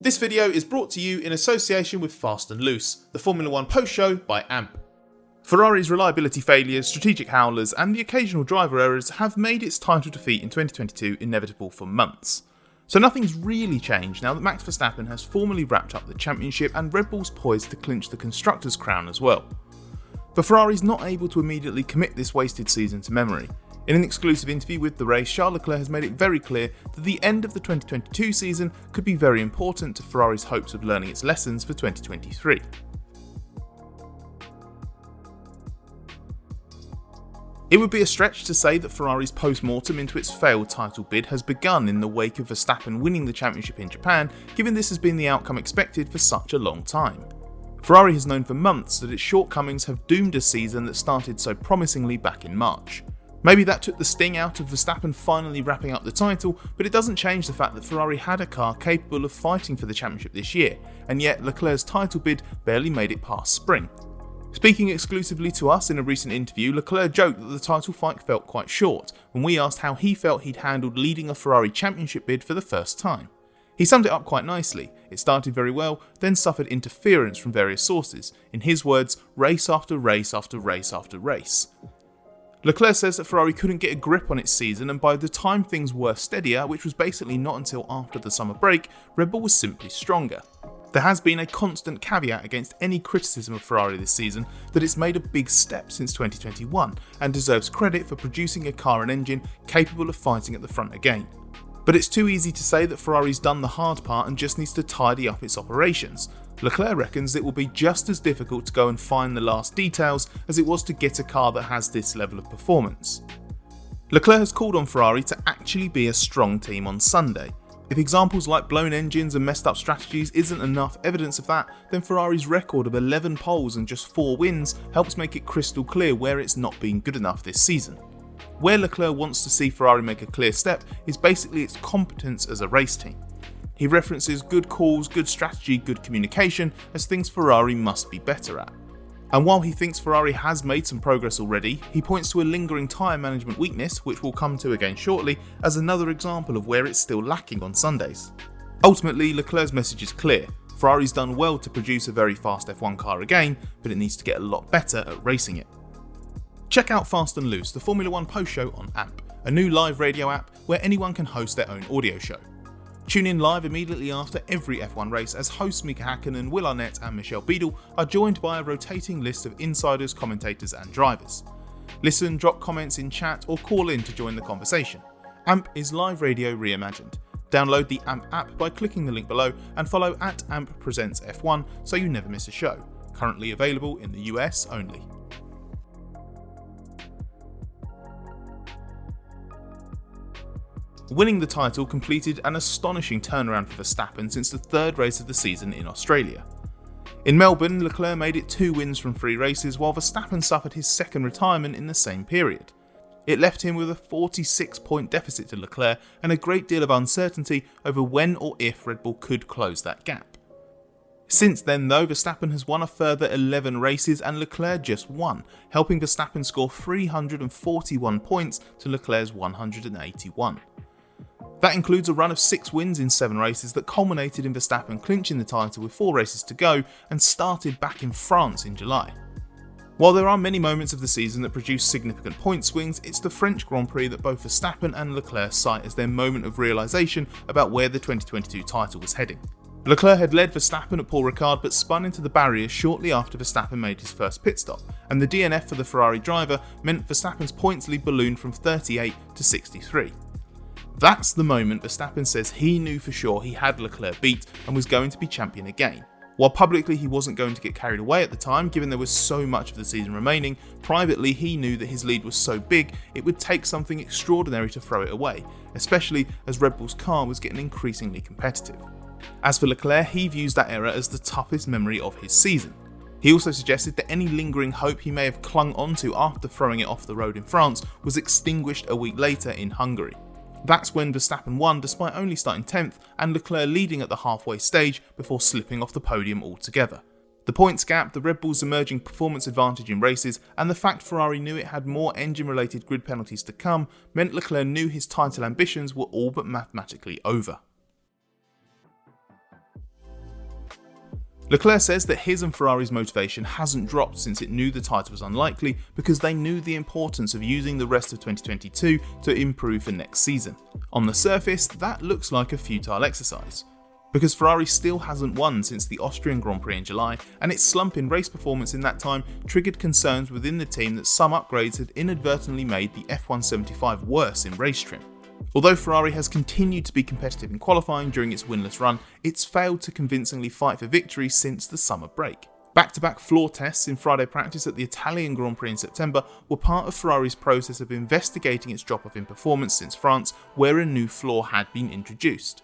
This video is brought to you in association with Fast and Loose, the Formula 1 post show by AMP. Ferrari's reliability failures, strategic howlers and the occasional driver errors have made its title defeat in 2022 inevitable for months. So nothing's really changed now that Max Verstappen has formally wrapped up the championship and Red Bull's poised to clinch the constructors' crown as well. But Ferrari's not able to immediately commit this wasted season to memory. In an exclusive interview with the race, Charles Leclerc has made it very clear that the end of the 2022 season could be very important to Ferrari's hopes of learning its lessons for 2023. It would be a stretch to say that Ferrari's post-mortem into its failed title bid has begun in the wake of Verstappen winning the championship in Japan, given this has been the outcome expected for such a long time. Ferrari has known for months that its shortcomings have doomed a season that started so promisingly back in March. Maybe that took the sting out of Verstappen finally wrapping up the title, but it doesn't change the fact that Ferrari had a car capable of fighting for the championship this year, and yet Leclerc's title bid barely made it past spring. Speaking exclusively to us in a recent interview, Leclerc joked that the title fight felt quite short when we asked how he felt he'd handled leading a Ferrari championship bid for the first time. He summed it up quite nicely. It started very well, then suffered interference from various sources. In his words, race after race after race after race. Leclerc says that Ferrari couldn't get a grip on its season, and by the time things were steadier, which was basically not until after the summer break, Red Bull was simply stronger. There has been a constant caveat against any criticism of Ferrari this season that it's made a big step since 2021 and deserves credit for producing a car and engine capable of fighting at the front again. But it's too easy to say that Ferrari's done the hard part and just needs to tidy up its operations. Leclerc reckons it will be just as difficult to go and find the last details as it was to get a car that has this level of performance. Leclerc has called on Ferrari to actually be a strong team on Sunday. If examples like blown engines and messed up strategies isn't enough evidence of that, then Ferrari's record of 11 poles and just 4 wins helps make it crystal clear where it's not been good enough this season. Where Leclerc wants to see Ferrari make a clear step is basically its competence as a race team. He references good calls, good strategy, good communication as things Ferrari must be better at. And while he thinks Ferrari has made some progress already, he points to a lingering tyre management weakness, which we'll come to again shortly, as another example of where it's still lacking on Sundays. Ultimately, Leclerc's message is clear. Ferrari's done well to produce a very fast F1 car again, but it needs to get a lot better at racing it. Check out Fast and Loose, the Formula 1 post show on AMP, a new live radio app where anyone can host their own audio show. Tune in live immediately after every F1 race as hosts Mika Hakkinen, Arnett and Michelle Beadle are joined by a rotating list of insiders, commentators and drivers. Listen, drop comments in chat or call in to join the conversation. AMP is live radio reimagined. Download the AMP app by clicking the link below and follow at AMP Presents F1 so you never miss a show. Currently available in the US only. Winning the title completed an astonishing turnaround for Verstappen since the third race of the season in Australia. In Melbourne, Leclerc made it 2 wins from 3 races while Verstappen suffered his second retirement in the same period. It left him with a 46-point deficit to Leclerc and a great deal of uncertainty over when or if Red Bull could close that gap. Since then though, Verstappen has won a further 11 races and Leclerc just 1, helping Verstappen score 341 points to Leclerc's 181. That includes a run of 6 wins in 7 races that culminated in Verstappen clinching the title with 4 races to go and started back in France in July. While there are many moments of the season that produce significant point swings, it's the French Grand Prix that both Verstappen and Leclerc cite as their moment of realisation about where the 2022 title was heading. Leclerc had led Verstappen at Paul Ricard but spun into the barrier shortly after Verstappen made his first pit stop, and the DNF for the Ferrari driver meant Verstappen's points lead ballooned from 38 to 63. That's the moment Verstappen says he knew for sure he had Leclerc beat and was going to be champion again. While publicly he wasn't going to get carried away at the time given there was so much of the season remaining, privately he knew that his lead was so big it would take something extraordinary to throw it away, especially as Red Bull's car was getting increasingly competitive. As for Leclerc, he views that era as the toughest memory of his season. He also suggested that any lingering hope he may have clung onto after throwing it off the road in France was extinguished a week later in Hungary. That's when Verstappen won despite only starting 10th and Leclerc leading at the halfway stage before slipping off the podium altogether. The points gap, the Red Bull's emerging performance advantage in races, and the fact Ferrari knew it had more engine-related grid penalties to come meant Leclerc knew his title ambitions were all but mathematically over. Leclerc says that his and Ferrari's motivation hasn't dropped since it knew the title was unlikely because they knew the importance of using the rest of 2022 to improve for next season. On the surface, that looks like a futile exercise, because Ferrari still hasn't won since the Austrian Grand Prix in July, and its slump in race performance in that time triggered concerns within the team that some upgrades had inadvertently made the F175 worse in race trim. Although Ferrari has continued to be competitive in qualifying during its winless run, it's failed to convincingly fight for victory since the summer break. Back-to-back floor tests in Friday practice at the Italian Grand Prix in September were part of Ferrari's process of investigating its drop-off in performance since France, where a new floor had been introduced.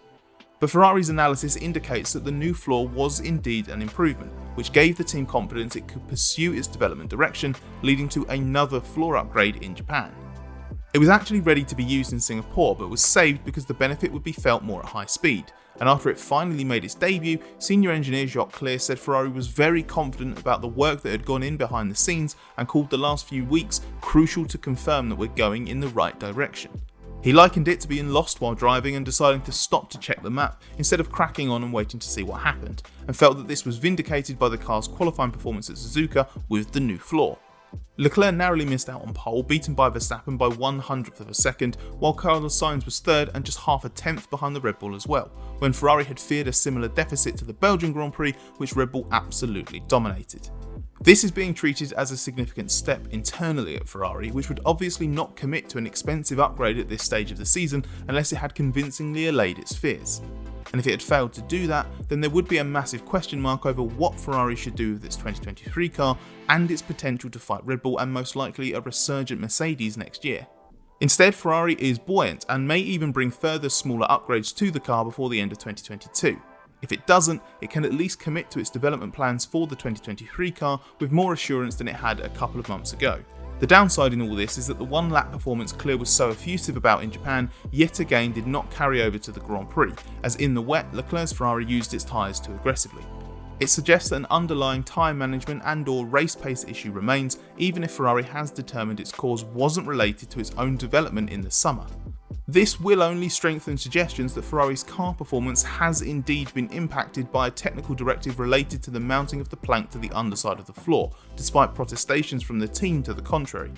But Ferrari's analysis indicates that the new floor was indeed an improvement, which gave the team confidence it could pursue its development direction, leading to another floor upgrade in Japan. It was actually ready to be used in Singapore, but was saved because the benefit would be felt more at high speed, and after it finally made its debut, senior engineer Charles Leclerc said Ferrari was very confident about the work that had gone in behind the scenes and called the last few weeks crucial to confirm that we're going in the right direction. He likened it to being lost while driving and deciding to stop to check the map instead of cracking on and waiting to see what happened, and felt that this was vindicated by the car's qualifying performance at Suzuka with the new floor. Leclerc narrowly missed out on pole, beaten by Verstappen by 1/100th of a second, while Carlos Sainz was third and just half a tenth behind the Red Bull as well, when Ferrari had feared a similar deficit to the Belgian Grand Prix, which Red Bull absolutely dominated. This is being treated as a significant step internally at Ferrari, which would obviously not commit to an expensive upgrade at this stage of the season unless it had convincingly allayed its fears. And if it had failed to do that, then there would be a massive question mark over what Ferrari should do with its 2023 car and its potential to fight Red Bull and most likely a resurgent Mercedes next year. Instead, Ferrari is buoyant and may even bring further smaller upgrades to the car before the end of 2022. If it doesn't, it can at least commit to its development plans for the 2023 car with more assurance than it had a couple of months ago. The downside in all this is that the one-lap performance Leclerc was so effusive about in Japan yet again did not carry over to the Grand Prix, as in the wet, Leclerc's Ferrari used its tyres too aggressively. It suggests that an underlying tyre management and/or race pace issue remains, even if Ferrari has determined its cause wasn't related to its own development in the summer. This will only strengthen suggestions that Ferrari's car performance has indeed been impacted by a technical directive related to the mounting of the plank to the underside of the floor, despite protestations from the team to the contrary.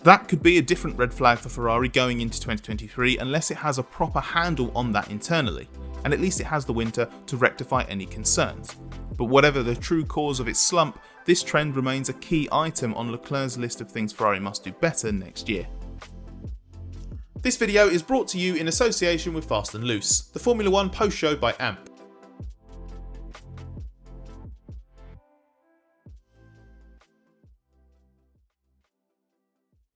That could be a different red flag for Ferrari going into 2023 unless it has a proper handle on that internally, and at least it has the winter to rectify any concerns. But whatever the true cause of its slump, this trend remains a key item on Leclerc's list of things Ferrari must do better next year. This video is brought to you in association with Fast and Loose, the Formula 1 post-show by AMP.